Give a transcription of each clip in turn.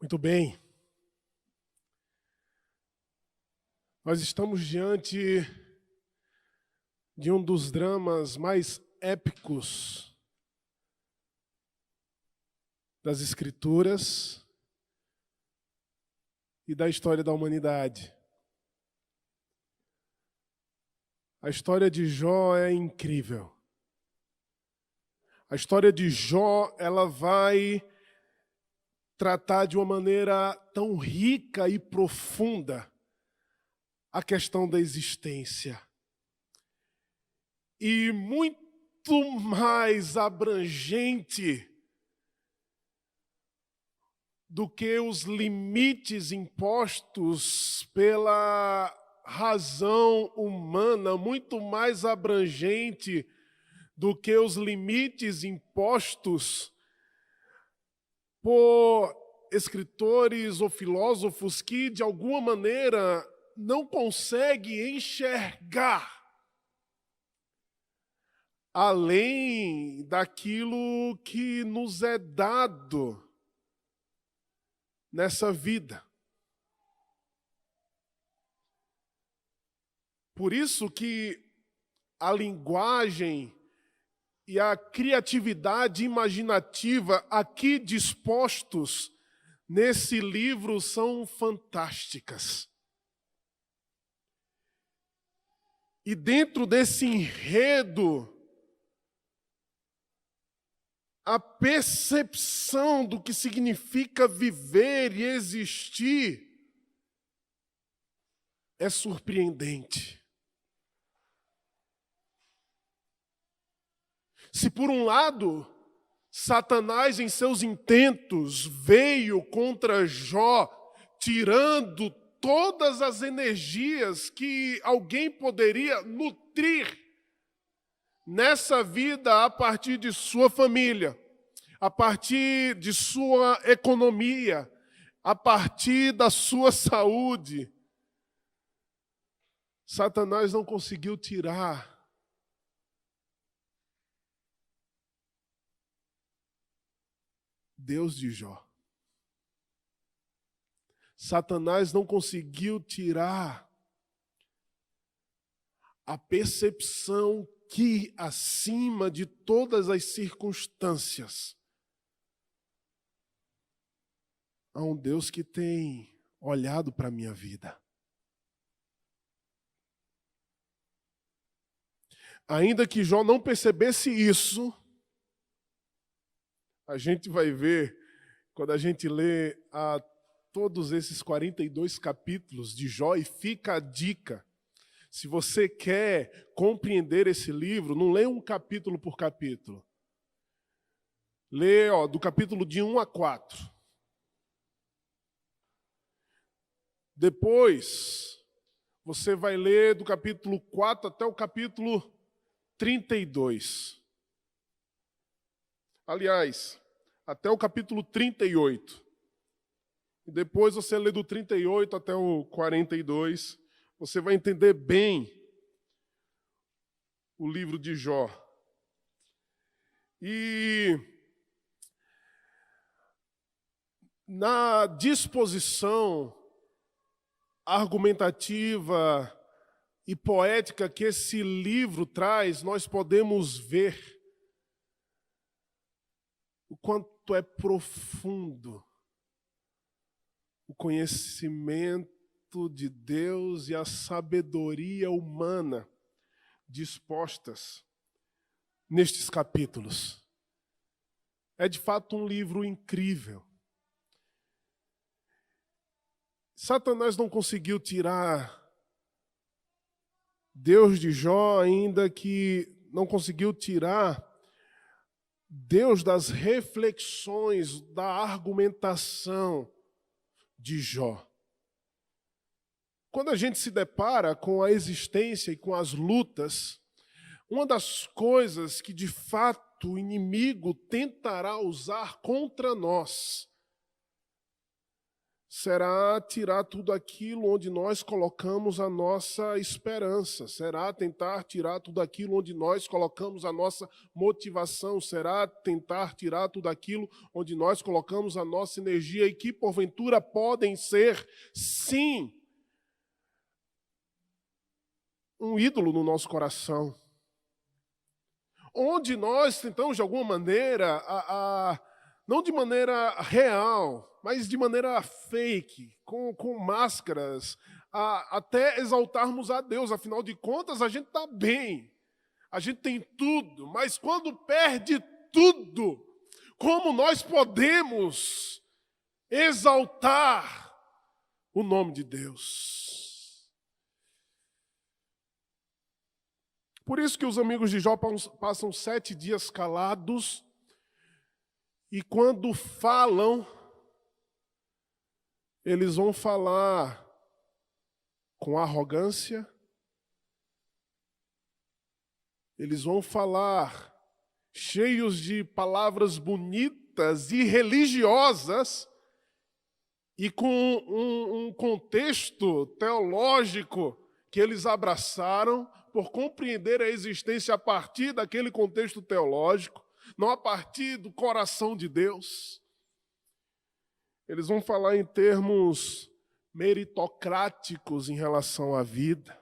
Muito bem. Nós estamos diante de um dos dramas mais épicos das Escrituras e da história da humanidade. A história de Jó é incrível. A história de Jó, ela vai tratar de uma maneira tão rica e profunda a questão da existência. E muito mais abrangente do que os limites impostos pela razão humana, muito mais abrangente do que os limites impostos por escritores ou filósofos que, de alguma maneira, não conseguem enxergar além daquilo que nos é dado nessa vida. Por isso que a linguagem e a criatividade imaginativa aqui dispostos nesse livro são fantásticas. E dentro desse enredo, a percepção do que significa viver e existir é surpreendente. Se por um lado, Satanás em seus intentos veio contra Jó, tirando todas as energias que alguém poderia nutrir nessa vida a partir de sua família, a partir de sua economia, a partir da sua saúde, Satanás não conseguiu tirar Deus de Jó. Satanás não conseguiu tirar a percepção que, acima de todas as circunstâncias, há um Deus que tem olhado para a minha vida. Ainda que Jó não percebesse isso, a gente vai ver, quando a gente lê todos esses 42 capítulos de Jó, e fica a dica, se você quer compreender esse livro, não lê um capítulo por capítulo. Lê do capítulo de 1 a 4. Depois, você vai ler do capítulo 4 até o capítulo 32. Aliás, até o capítulo 38. E depois você lê do 38 até o 42. Você vai entender bem o livro de Jó. E na disposição argumentativa e poética que esse livro traz, nós podemos ver o quanto é profundo o conhecimento de Deus e a sabedoria humana dispostas nestes capítulos. É de fato um livro incrível. Satanás não conseguiu tirar Deus de Jó, ainda que não conseguiu tirar Deus das reflexões, da argumentação de Jó. Quando a gente se depara com a existência e com as lutas, uma das coisas que de fato o inimigo tentará usar contra nós será tirar tudo aquilo onde nós colocamos a nossa esperança, será tentar tirar tudo aquilo onde nós colocamos a nossa motivação, será tentar tirar tudo aquilo onde nós colocamos a nossa energia e que, porventura, podem ser, sim, um ídolo no nosso coração. Onde nós tentamos, de alguma maneira, não de maneira real, mas de maneira fake, com máscaras, até exaltarmos a Deus. Afinal de contas, a gente está bem, a gente tem tudo, mas quando perde tudo, como nós podemos exaltar o nome de Deus? Por isso que os amigos de Jó passam 7 dias calados, e quando falam, eles vão falar com arrogância, eles vão falar cheios de palavras bonitas e religiosas, e com um contexto teológico que eles abraçaram por compreender a existência a partir daquele contexto teológico, não a partir do coração de Deus. Eles vão falar em termos meritocráticos em relação à vida.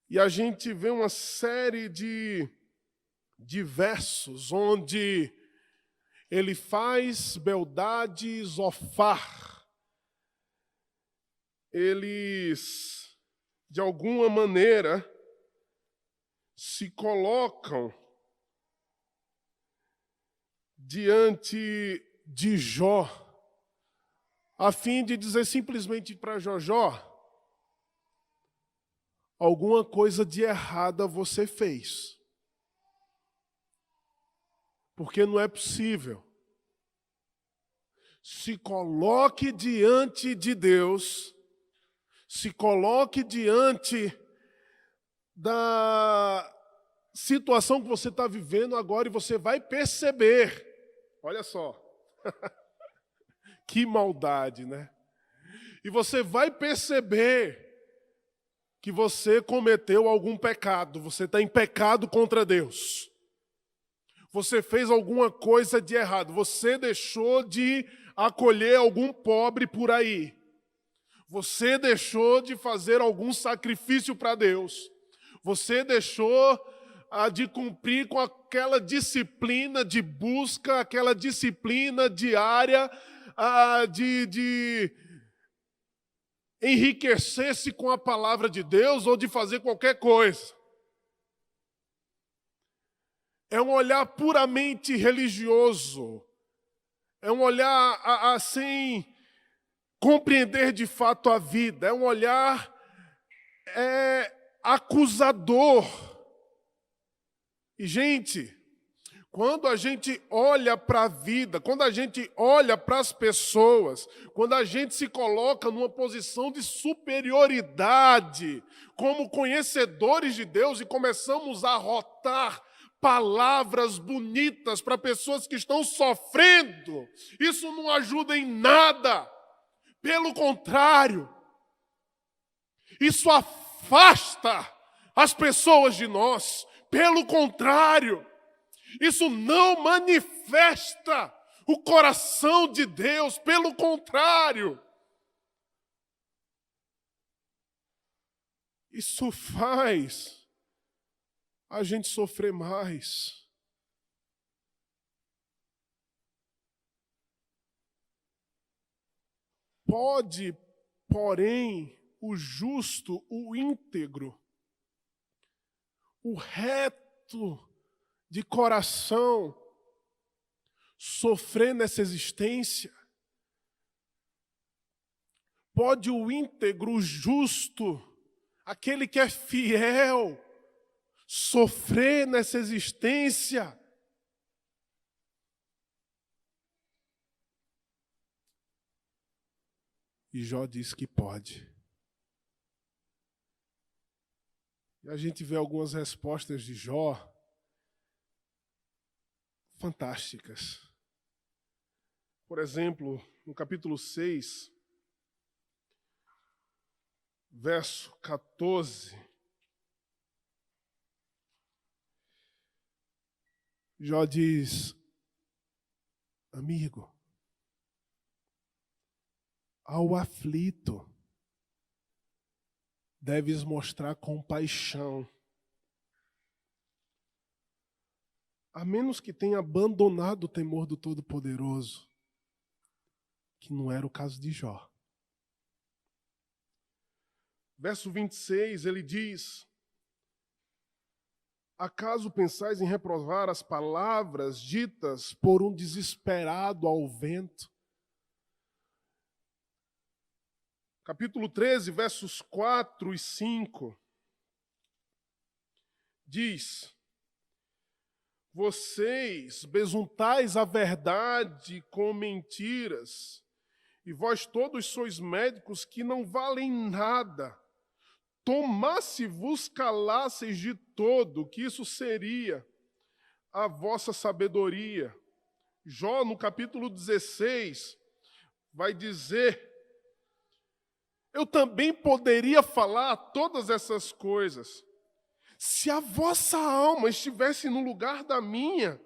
E a gente vê uma série de versos onde ele faz beldade Zofar. Eles, de alguma maneira, se colocam diante de Jó, a fim de dizer simplesmente para Jó, alguma coisa de errada você fez. Porque não é possível. Se coloque diante de Deus, se coloque diante da situação que você está vivendo agora e você vai perceber, olha só, que maldade, né? E você vai perceber que você cometeu algum pecado, você está em pecado contra Deus. Você fez alguma coisa de errado, você deixou de acolher algum pobre por aí. Você deixou de fazer algum sacrifício para Deus. Você deixou de cumprir com aquela disciplina de busca, aquela disciplina diária de enriquecer-se com a palavra de Deus ou de fazer qualquer coisa. É um olhar puramente religioso. É um olhar sem compreender de fato a vida. É um olhar acusador. E, gente, quando a gente olha para a vida, quando a gente olha para as pessoas, quando a gente se coloca numa posição de superioridade, como conhecedores de Deus, e começamos a rotar palavras bonitas para pessoas que estão sofrendo, isso não ajuda em nada. Pelo contrário, isso afasta as pessoas de nós. Pelo contrário, isso não manifesta o coração de Deus. Pelo contrário, isso faz a gente sofrer mais. Pode, porém, o justo, o íntegro, o reto de coração sofrer nessa existência? Pode o íntegro, o justo, aquele que é fiel, sofrer nessa existência? E Jó diz que pode. E a gente vê algumas respostas de Jó fantásticas. Por exemplo, no capítulo 6, verso 14, Jó diz: amigo, ao aflito deves mostrar compaixão, a menos que tenha abandonado o temor do Todo-Poderoso, que não era o caso de Jó. Verso 26, ele diz: acaso pensais em reprovar as palavras ditas por um desesperado ao vento? Capítulo 13, versos 4 e 5, diz: vocês besuntais a verdade com mentiras, e vós todos sois médicos que não valem nada. Tomasse-vos calasseis de todo, que isso seria a vossa sabedoria. Jó, no capítulo 16, vai dizer: eu também poderia falar todas essas coisas, se a vossa alma estivesse no lugar da minha.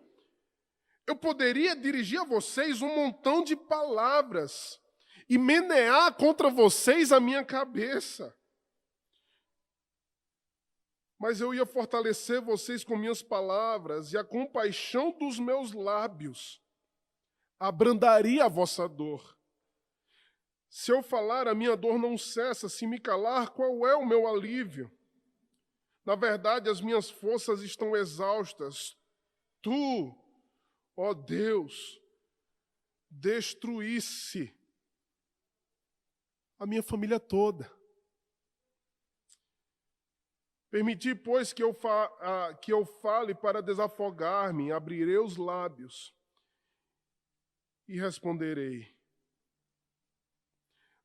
Eu poderia dirigir a vocês um montão de palavras e menear contra vocês a minha cabeça. Mas eu ia fortalecer vocês com minhas palavras, e a compaixão dos meus lábios abrandaria a vossa dor. Se eu falar, a minha dor não cessa. Se me calar, qual é o meu alívio? Na verdade, as minhas forças estão exaustas. Tu, ó Deus, destruísse a minha família toda. Permiti, pois, que eu fale para desafogar-me, abrirei os lábios e responderei.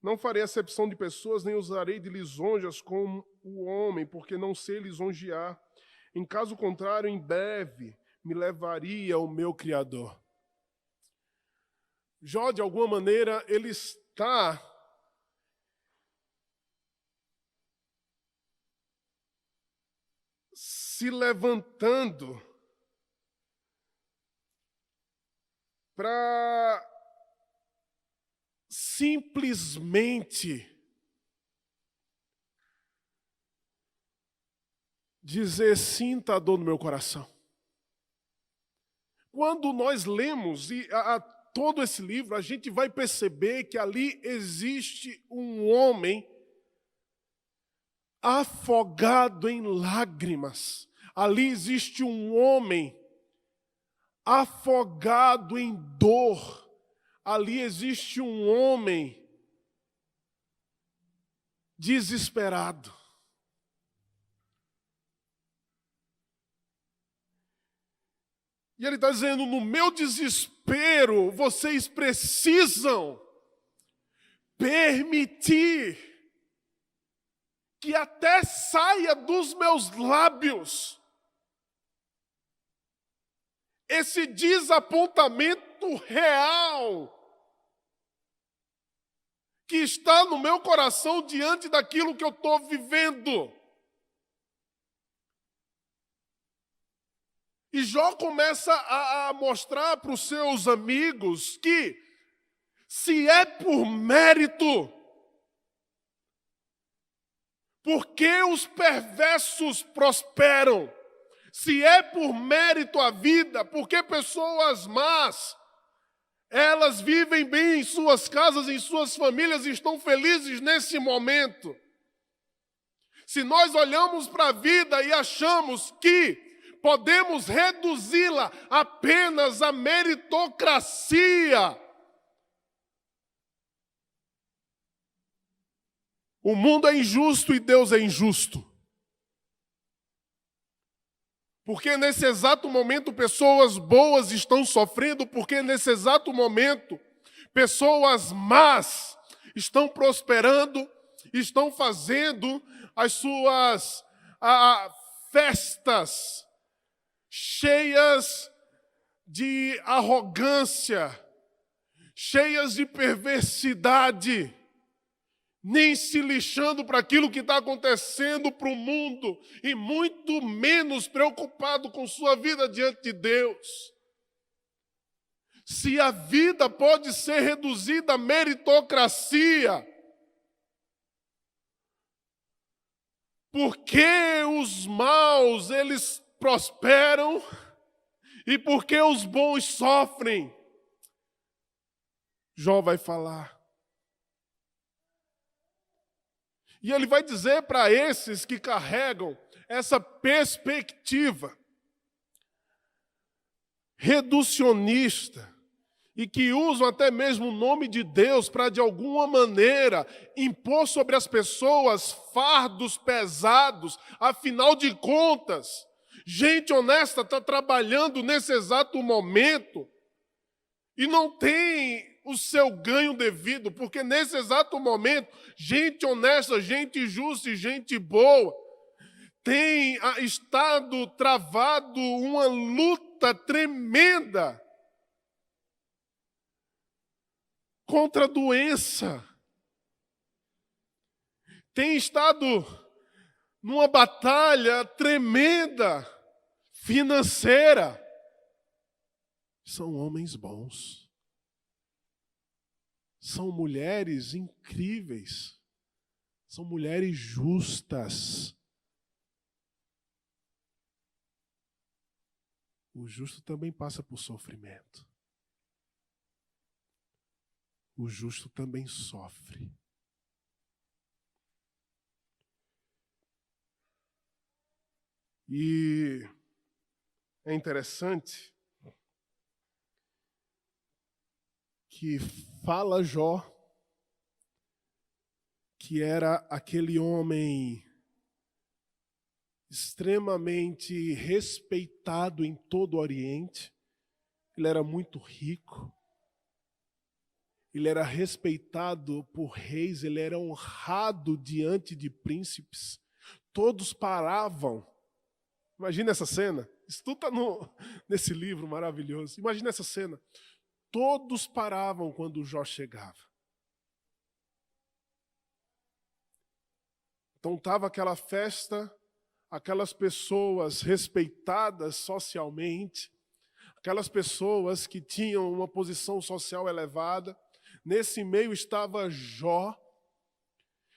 Não farei acepção de pessoas, nem usarei de lisonjas com o homem, porque não sei lisonjear. Em caso contrário, em breve me levaria o meu Criador. Jó, de alguma maneira, ele está se levantando para simplesmente dizer: sinta a dor no meu coração. Quando nós lemos todo esse livro, a gente vai perceber que ali existe um homem afogado em lágrimas. Ali existe um homem afogado em dor. Ali existe um homem desesperado. E ele está dizendo: no meu desespero, vocês precisam permitir que até saia dos meus lábios esse desapontamento real que está no meu coração diante daquilo que eu estou vivendo. E Jó começa a mostrar para os seus amigos que, se é por mérito, porque os perversos prosperam, se é por mérito a vida, porque pessoas más, elas vivem bem em suas casas, em suas famílias, e estão felizes nesse momento. Se nós olhamos para a vida e achamos que podemos reduzi-la apenas à meritocracia, o mundo é injusto e Deus é injusto. Porque nesse exato momento pessoas boas estão sofrendo, porque nesse exato momento pessoas más estão prosperando, estão fazendo as suas festas cheias de arrogância, cheias de perversidade, nem se lixando para aquilo que está acontecendo para o mundo, e muito menos preocupado com sua vida diante de Deus. Se a vida pode ser reduzida à meritocracia, porque os maus, eles prosperam, e porque os bons sofrem, Jó vai falar. E ele vai dizer para esses que carregam essa perspectiva reducionista e que usam até mesmo o nome de Deus para, de alguma maneira, impor sobre as pessoas fardos pesados. Afinal de contas, gente honesta está trabalhando nesse exato momento e não tem o seu ganho devido, porque nesse exato momento, gente honesta, gente justa e gente boa tem estado travado uma luta tremenda contra a doença. Tem estado numa batalha tremenda financeira. São homens bons. São mulheres incríveis. São mulheres justas. O justo também passa por sofrimento. O justo também sofre. E é interessante que fala Jó, que era aquele homem extremamente respeitado em todo o Oriente. Ele era muito rico. Ele era respeitado por reis, ele era honrado diante de príncipes. Todos paravam. Imagina essa cena. Isso tudo está nesse livro maravilhoso. Imagina essa cena. Todos paravam quando Jó chegava. Então estava aquela festa, aquelas pessoas respeitadas socialmente, aquelas pessoas que tinham uma posição social elevada. Nesse meio estava Jó,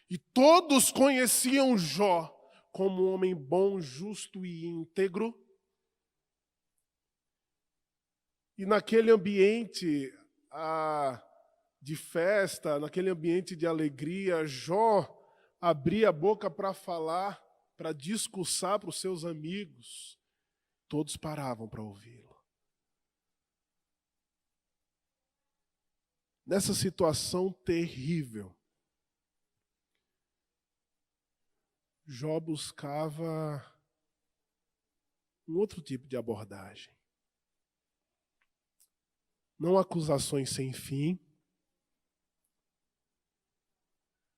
e todos conheciam Jó como um homem bom, justo e íntegro. E naquele ambiente de festa, naquele ambiente de alegria, Jó abria a boca para falar, para discursar para os seus amigos. Todos paravam para ouvi-lo. Nessa situação terrível, Jó buscava um outro tipo de abordagem. Não acusações sem fim,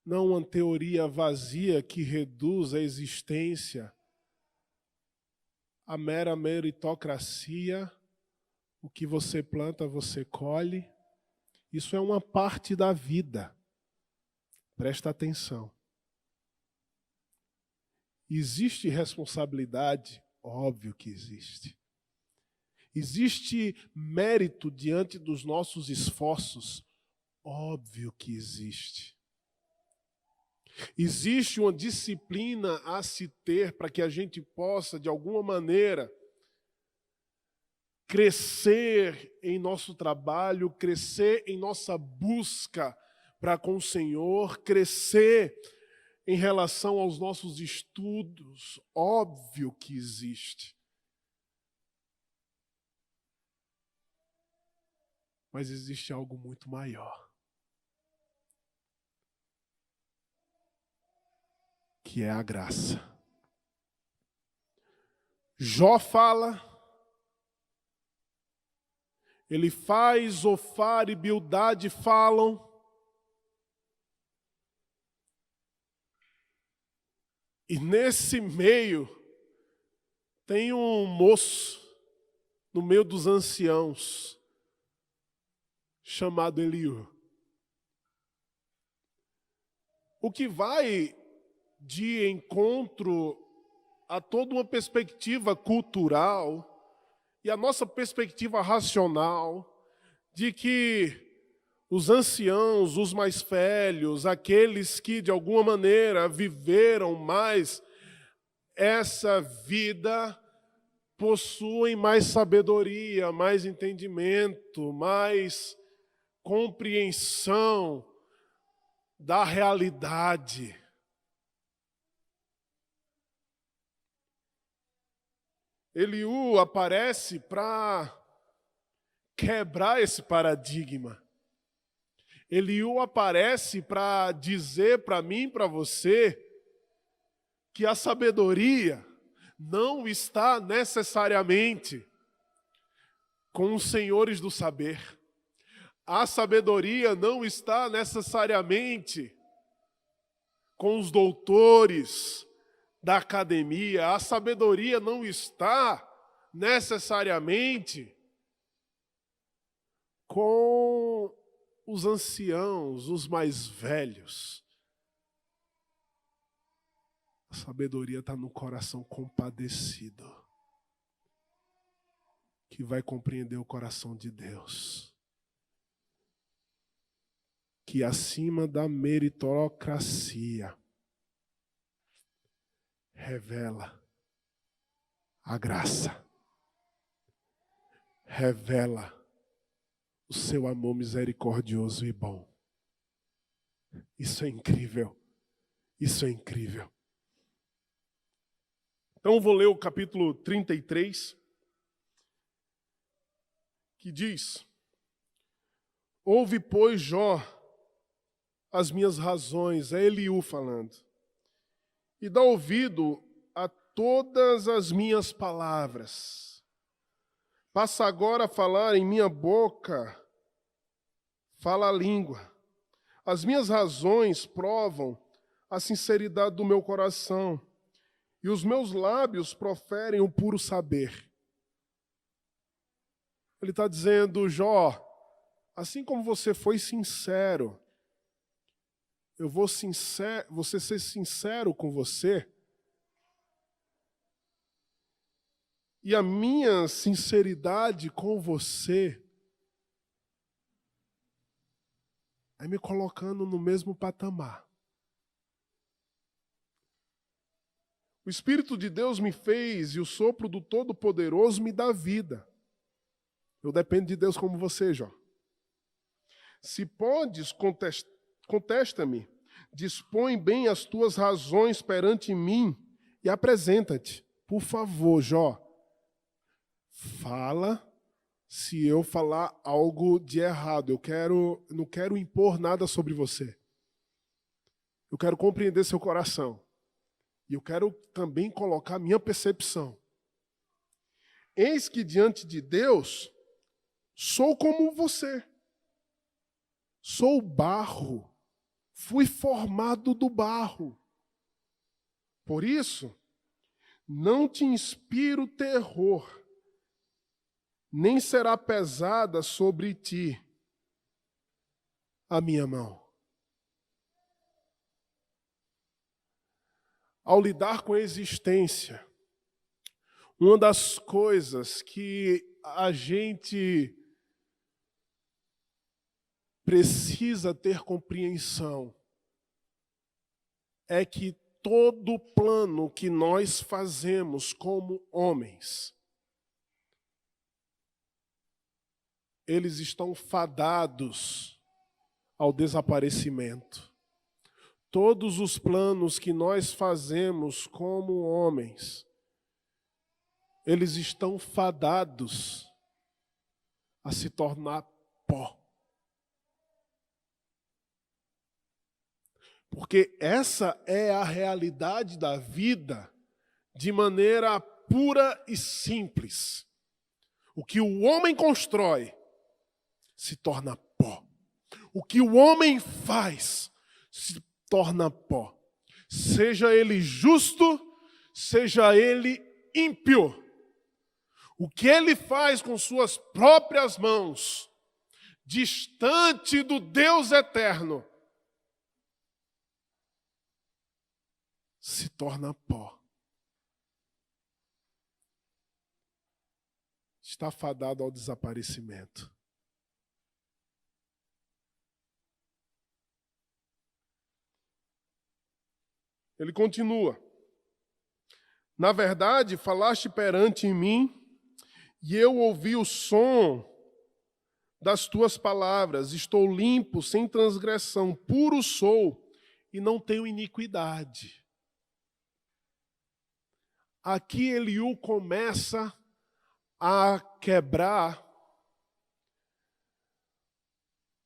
não uma teoria vazia que reduz a existência à mera meritocracia. O que você planta, você colhe. Isso é uma parte da vida. Presta atenção. Existe responsabilidade? Óbvio que existe. Existe mérito diante dos nossos esforços? Óbvio que existe. Existe uma disciplina a se ter para que a gente possa, de alguma maneira, crescer em nosso trabalho, crescer em nossa busca para com o Senhor, crescer em relação aos nossos estudos. Óbvio que existe. Mas existe algo muito maior, que é a graça. Jó fala, ele faz, Zofar e Bildade falam, e nesse meio tem um moço no meio dos anciãos, chamado Eliú. O que vai de encontro a toda uma perspectiva cultural e a nossa perspectiva racional de que os anciãos, os mais velhos, aqueles que de alguma maneira viveram mais essa vida, possuem mais sabedoria, mais entendimento, mais compreensão da realidade. Eliú aparece para quebrar esse paradigma. Eliú aparece para dizer para mim e para você que a sabedoria não está necessariamente com os senhores do saber. A sabedoria não está necessariamente com os doutores da academia. A sabedoria não está necessariamente com os anciãos, os mais velhos. A sabedoria está no coração compadecido, que vai compreender o coração de Deus, que acima da meritocracia revela a graça, revela o seu amor misericordioso e bom. Isso é incrível, isso é incrível. Então eu vou ler o capítulo 33, que diz: ouve, pois, Jó, as minhas razões, é Eliú falando, e dá ouvido a todas as minhas palavras. Passa agora a falar em minha boca, fala a língua. As minhas razões provam a sinceridade do meu coração, e os meus lábios proferem o puro saber. Ele está dizendo: Jó, assim como você foi sincero, eu vou ser sincero com você, e a minha sinceridade com você é me colocando no mesmo patamar. O Espírito de Deus me fez e o sopro do Todo-Poderoso me dá vida. Eu dependo de Deus como você, Jó. Se podes, contesta-me, dispõe bem as tuas razões perante mim e apresenta-te. Por favor, Jó, fala se eu falar algo de errado. Não quero impor nada sobre você. Eu quero compreender seu coração. E eu quero também colocar minha percepção. Eis que diante de Deus sou como você. Sou barro. Fui formado do barro. Por isso, não te inspiro terror, nem será pesada sobre ti a minha mão. Ao lidar com a existência, uma das coisas que a gente precisa ter compreensão é que todo plano que nós fazemos como homens, eles estão fadados ao desaparecimento. Todos os planos que nós fazemos como homens, eles estão fadados a se tornar pó. Porque essa é a realidade da vida de maneira pura e simples. O que o homem constrói se torna pó. O que o homem faz se torna pó. Seja ele justo, seja ele ímpio. O que ele faz com suas próprias mãos, distante do Deus eterno, se torna pó. Está fadado ao desaparecimento. Ele continua. Na verdade, falaste perante mim, e eu ouvi o som das tuas palavras. Estou limpo, sem transgressão, puro sou, e não tenho iniquidade. Aqui Eliú começa a quebrar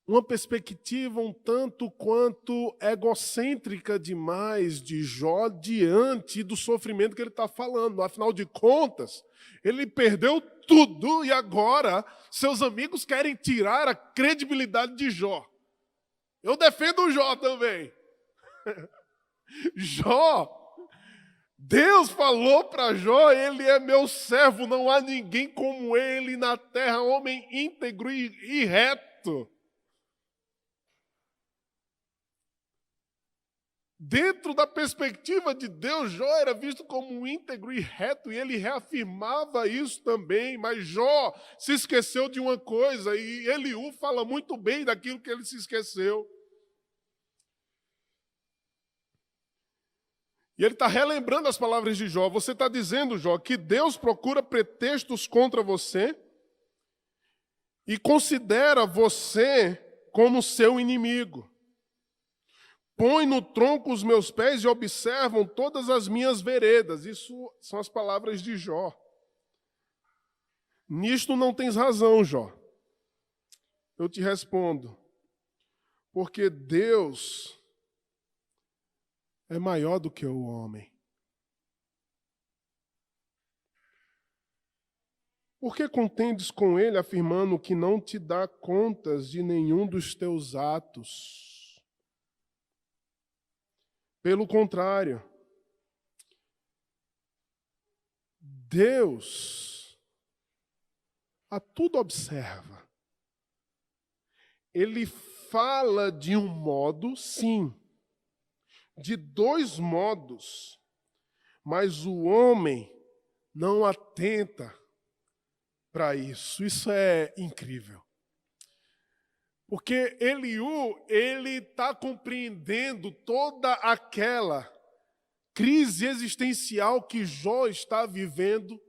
uma perspectiva um tanto quanto egocêntrica demais de Jó diante do sofrimento que ele está falando. Afinal de contas, ele perdeu tudo e agora seus amigos querem tirar a credibilidade de Jó. Eu defendo o Jó também. Jó, Deus falou para Jó, ele é meu servo, não há ninguém como ele na terra, homem íntegro e reto. Dentro da perspectiva de Deus, Jó era visto como íntegro e reto, e ele reafirmava isso também, mas Jó se esqueceu de uma coisa, e Eliú fala muito bem daquilo que ele se esqueceu. E ele está relembrando as palavras de Jó. Você está dizendo, Jó, que Deus procura pretextos contra você e considera você como seu inimigo. Põe no tronco os meus pés e observam todas as minhas veredas. Isso são as palavras de Jó. Nisto não tens razão, Jó. Eu te respondo. Porque Deus é maior do que o homem. Por que contendes com ele, afirmando que não te dá contas de nenhum dos teus atos? Pelo contrário, Deus a tudo observa. Ele fala de um modo, sim, de dois modos, mas o homem não atenta para isso. Isso é incrível. Porque Eliú, ele está compreendendo toda aquela crise existencial que Jó está vivendo,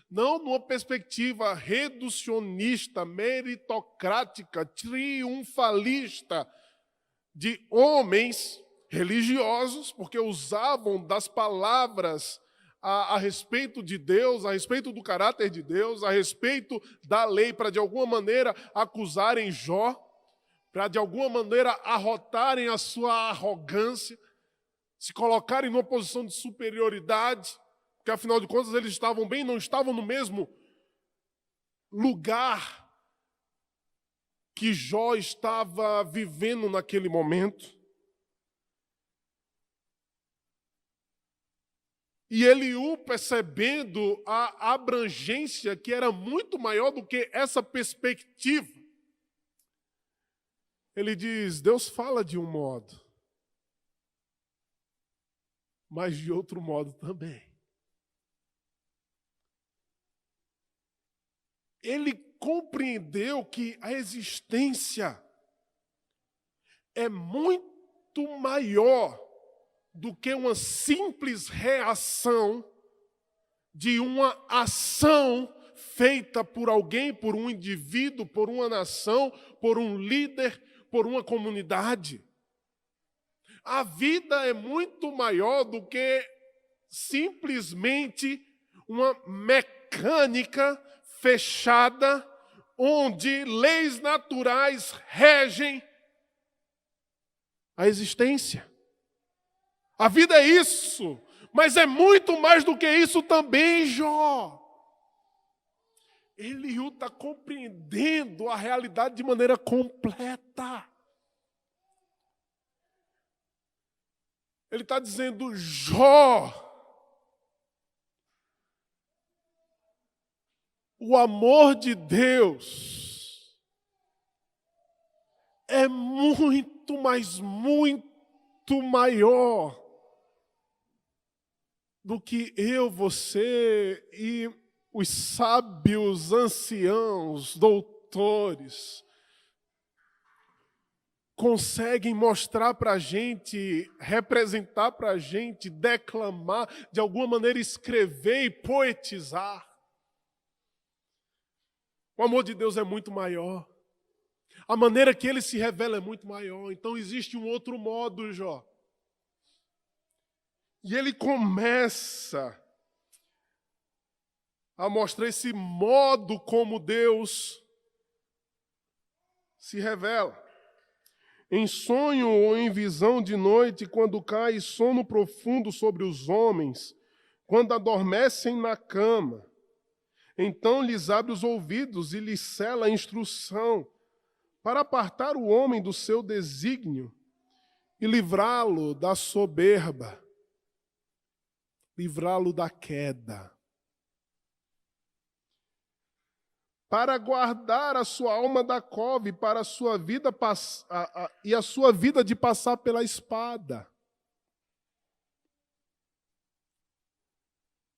não numa perspectiva reducionista, meritocrática, triunfalista de homens religiosos, porque usavam das palavras a respeito de Deus, a respeito do caráter de Deus, a respeito da lei, para de alguma maneira acusarem Jó, para de alguma maneira arrotarem a sua arrogância, se colocarem numa posição de superioridade, porque afinal de contas eles estavam bem, não estavam no mesmo lugar que Jó estava vivendo naquele momento. E Eliú, percebendo a abrangência que era muito maior do que essa perspectiva, ele diz, Deus fala de um modo, mas de outro modo também. Ele compreendeu que a existência é muito maior do que uma simples reação de uma ação feita por alguém, por um indivíduo, por uma nação, por um líder, por uma comunidade. A vida é muito maior do que simplesmente uma mecânica fechada, onde leis naturais regem a existência. A vida é isso, mas é muito mais do que isso também, Jó. Eliú está compreendendo a realidade de maneira completa. Ele está dizendo, Jó, o amor de Deus é muito, mas muito maior do que eu, você e os sábios anciãos, doutores, conseguem mostrar para a gente, representar para a gente, declamar, de alguma maneira escrever e poetizar. O amor de Deus é muito maior. A maneira que Ele se revela é muito maior. Então existe um outro modo, Jó. E ele começa a mostrar esse modo como Deus se revela. Em sonho ou em visão de noite, quando cai sono profundo sobre os homens, quando adormecem na cama, então lhes abre os ouvidos e lhes cela a instrução, para apartar o homem do seu desígnio e livrá-lo da soberba, livrá-lo da queda, para guardar a sua alma da cova e para a sua vida e a sua vida de passar pela espada.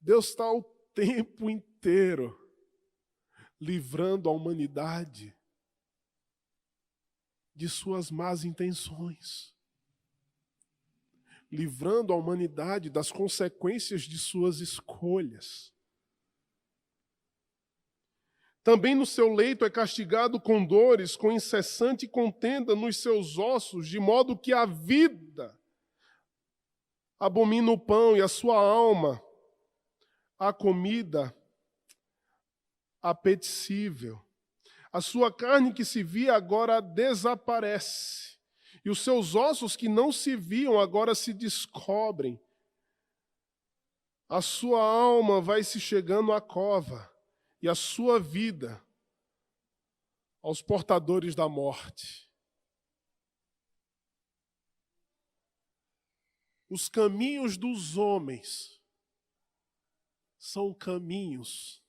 Deus está o tempo inteiro livrando a humanidade de suas más intenções, livrando a humanidade das consequências de suas escolhas. Também no seu leito é castigado com dores, com incessante contenda nos seus ossos, de modo que a vida abomina o pão e a sua alma a comida apetecível. A sua carne que se via agora desaparece, e os seus ossos que não se viam agora se descobrem. A sua alma vai se chegando à cova, e a sua vida aos portadores da morte. Os caminhos dos homens são caminhos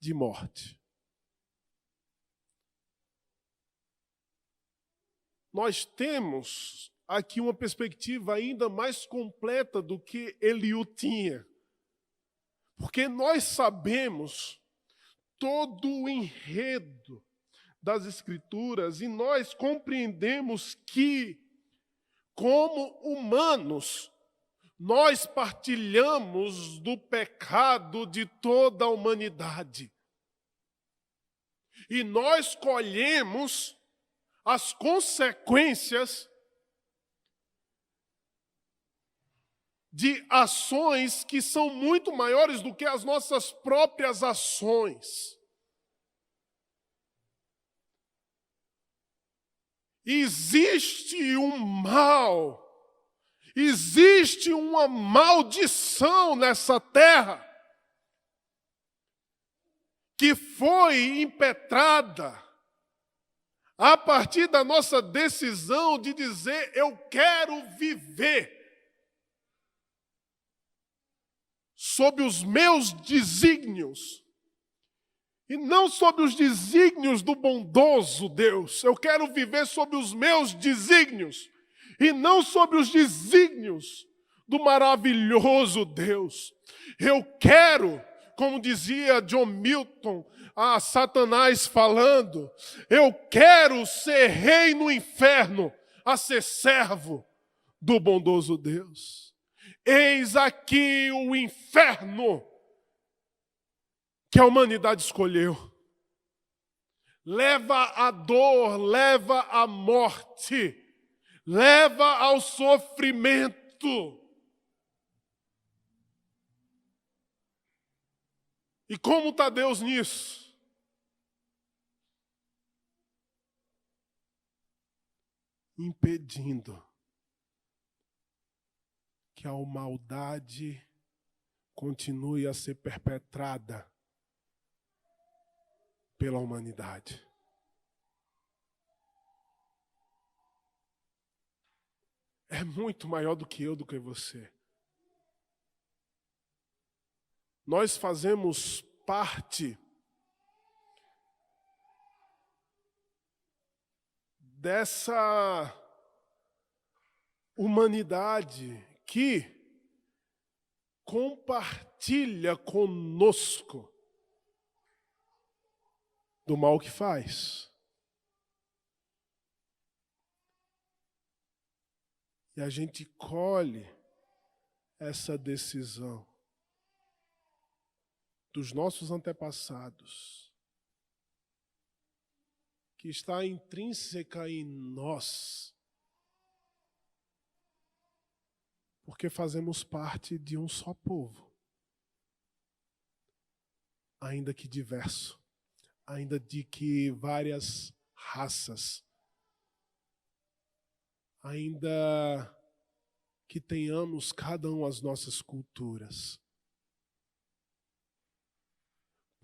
de morte. Nós temos aqui uma perspectiva ainda mais completa do que Eliú tinha. Porque nós sabemos todo o enredo das Escrituras e nós compreendemos que, como humanos, nós partilhamos do pecado de toda a humanidade. E nós colhemos as consequências de ações que são muito maiores do que as nossas próprias ações. Existe um mal, existe uma maldição nessa terra que foi impetrada a partir da nossa decisão de dizer: eu quero viver sob os meus desígnios, e não sob os desígnios do bondoso Deus. Eu quero viver sob os meus desígnios, e não sob os desígnios do maravilhoso Deus. Eu quero, como dizia John Milton, a Satanás falando, eu quero ser rei no inferno, a ser servo do bondoso Deus. Eis aqui o inferno que a humanidade escolheu. Leva à dor, leva à morte, leva ao sofrimento. E como está Deus nisso? Impedindo que a maldade continue a ser perpetrada pela humanidade. É muito maior do que eu, do que você. Nós fazemos parte dessa humanidade que compartilha conosco do mal que faz. E a gente colhe essa decisão dos nossos antepassados, que está intrínseca em nós, porque fazemos parte de um só povo, ainda que diverso, ainda de que várias raças, ainda que tenhamos cada um as nossas culturas.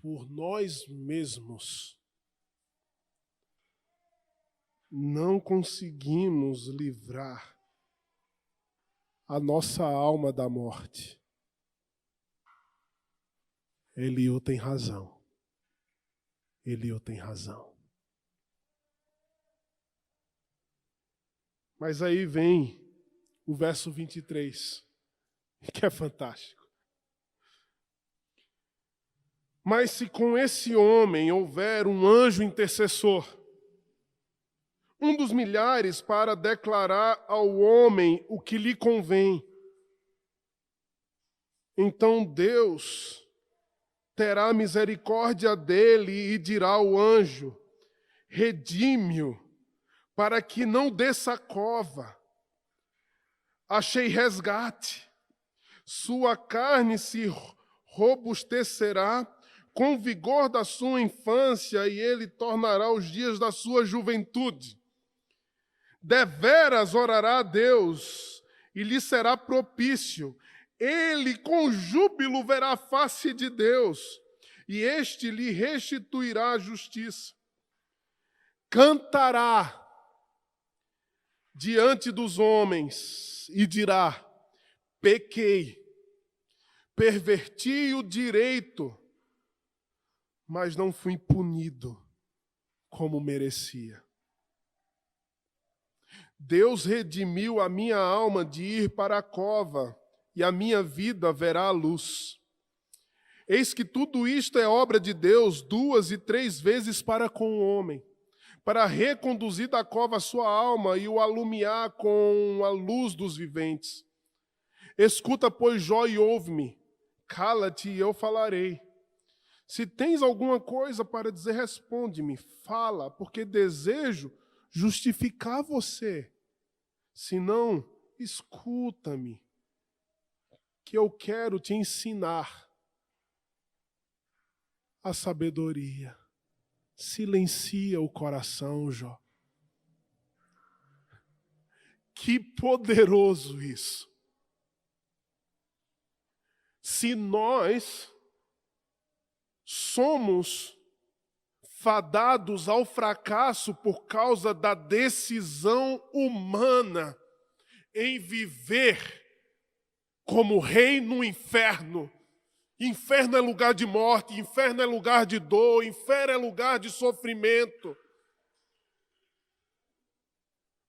Por nós mesmos, não conseguimos livrar a nossa alma da morte. Eliú tem razão. Eliú tem razão. Mas aí vem o verso 23, que é fantástico. Mas se com esse homem houver um anjo intercessor, um dos milhares para declarar ao homem o que lhe convém, então Deus terá misericórdia dele e dirá ao anjo: redime-o, para que não desça a cova. Achei resgate. Sua carne se robustecerá com o vigor da sua infância, e ele tornará os dias da sua juventude. Deveras orará a Deus, e lhe será propício. Ele com júbilo verá a face de Deus, e este lhe restituirá a justiça. Cantará diante dos homens e dirá: pequei, perverti o direito, mas não fui punido como merecia. Deus redimiu a minha alma de ir para a cova, e a minha vida verá a luz. Eis que tudo isto é obra de Deus 2 e 3 vezes para com o homem, para reconduzir da cova a sua alma e o alumiar com a luz dos viventes. Escuta, pois, Jó, e ouve-me. Cala-te e eu falarei. Se tens alguma coisa para dizer, responde-me. Fala, porque desejo justificar você. Se não, escuta-me, que eu quero te ensinar a sabedoria. Silencia o coração, Jó. Que poderoso isso. Se nós somos fadados ao fracasso por causa da decisão humana em viver como rei no inferno. Inferno é lugar de morte, inferno é lugar de dor, inferno é lugar de sofrimento.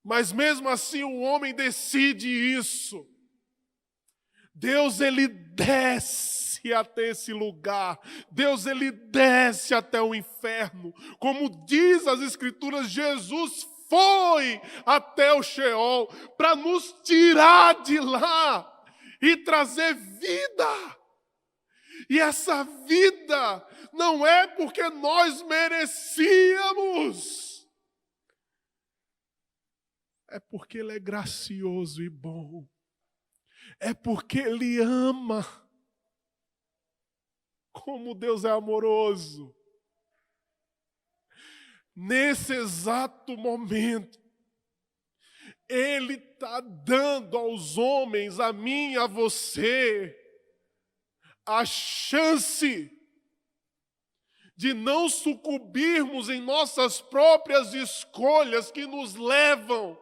Mas mesmo assim o homem decide isso. Deus, ele desce até esse lugar. Deus, ele desce até o inferno. Como diz as Escrituras, Jesus foi até o Sheol para nos tirar de lá e trazer vida. E essa vida não é porque nós merecíamos. É porque ele é gracioso e bom. É porque ele ama. Como Deus é amoroso. Nesse exato momento, ele está dando aos homens, a mim e a você, a chance de não sucumbirmos em nossas próprias escolhas que nos levam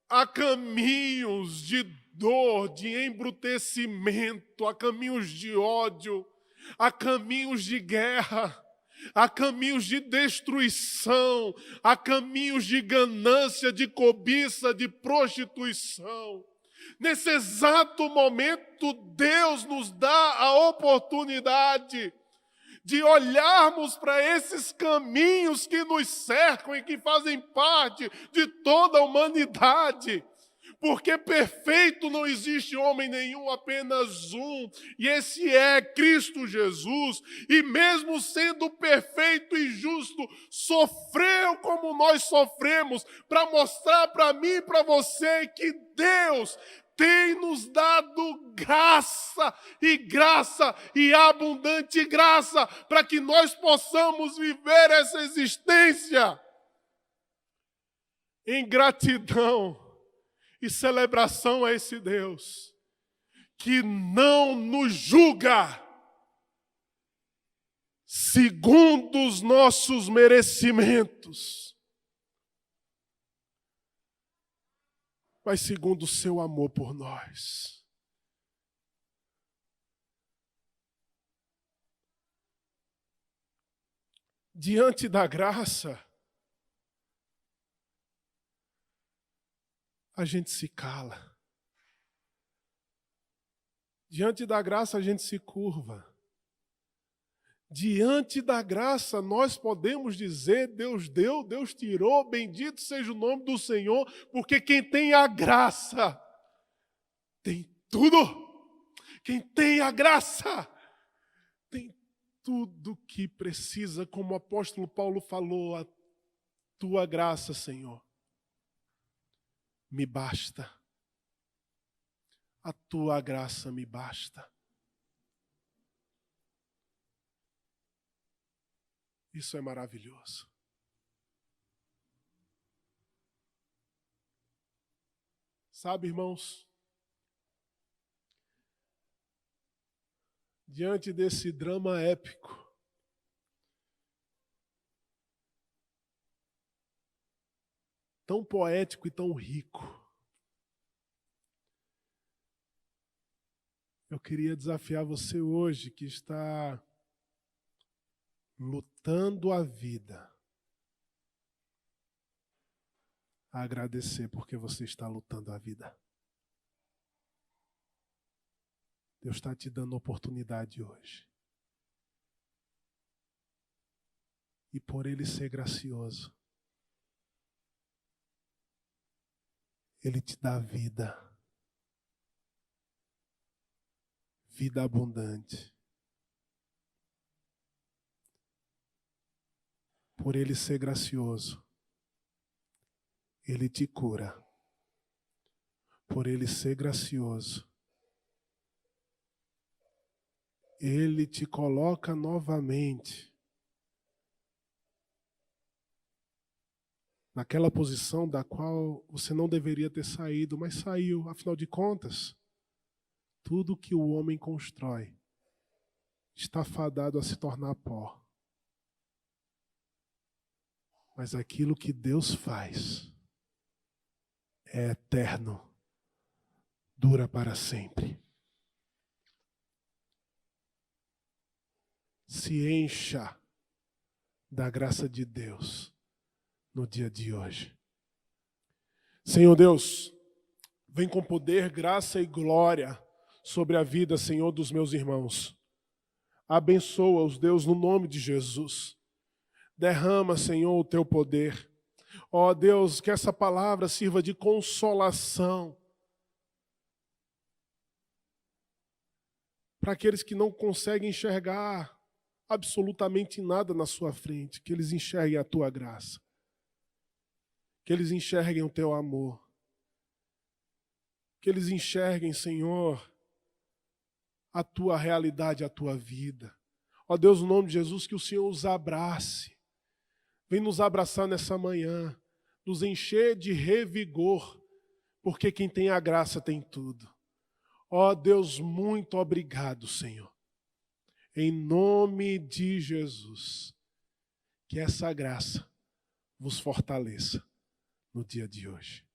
a caminhos de dor, de embrutecimento, a caminhos de ódio, a caminhos de guerra. há caminhos de destruição, há caminhos de ganância, de cobiça, de prostituição. Nesse exato momento, Deus nos dá a oportunidade de olharmos para esses caminhos que nos cercam e que fazem parte de toda a humanidade. Porque perfeito não existe homem nenhum, apenas um, e esse é Cristo Jesus. E mesmo sendo perfeito e justo, sofreu como nós sofremos, para mostrar para mim e para você que Deus tem nos dado graça e abundante graça, para que nós possamos viver essa existência em gratidão e celebração a esse Deus que não nos julga segundo os nossos merecimentos, mas segundo o seu amor por nós. Diante da graça, a gente se cala. Diante da graça, a gente se curva. Diante da graça, nós podemos dizer: Deus deu, Deus tirou, bendito seja o nome do Senhor, porque quem tem a graça tem tudo. Quem tem a graça tem tudo que precisa, como o apóstolo Paulo falou: a tua graça, Senhor, me basta. A tua graça me basta. Isso é maravilhoso. Sabe, irmãos, diante desse drama épico, tão poético e tão rico, eu queria desafiar você hoje que está lutando a vida, a agradecer porque você está lutando a vida. Deus está te dando oportunidade hoje. E por Ele ser gracioso, Ele te dá vida. Vida abundante. Por Ele ser gracioso, Ele te cura. Por Ele ser gracioso, Ele te coloca novamente naquela posição da qual você não deveria ter saído, mas saiu. Afinal de contas, tudo que o homem constrói está fadado a se tornar pó. Mas aquilo que Deus faz é eterno, dura para sempre. Se encha da graça de Deus no dia de hoje. Senhor Deus, vem com poder, graça e glória sobre a vida, Senhor, dos meus irmãos. Abençoa-os, Deus, no nome de Jesus. Derrama, Senhor, o teu poder. Ó Deus, que essa palavra sirva de consolação para aqueles que não conseguem enxergar absolutamente nada na sua frente, que eles enxerguem a tua graça, que eles enxerguem o teu amor, que eles enxerguem, Senhor, a tua realidade, a tua vida. Ó Deus, no nome de Jesus, que o Senhor os abrace. Vem nos abraçar nessa manhã, nos encher de revigor, porque quem tem a graça tem tudo. Ó Deus, muito obrigado, Senhor. Em nome de Jesus, que essa graça vos fortaleça no dia de hoje.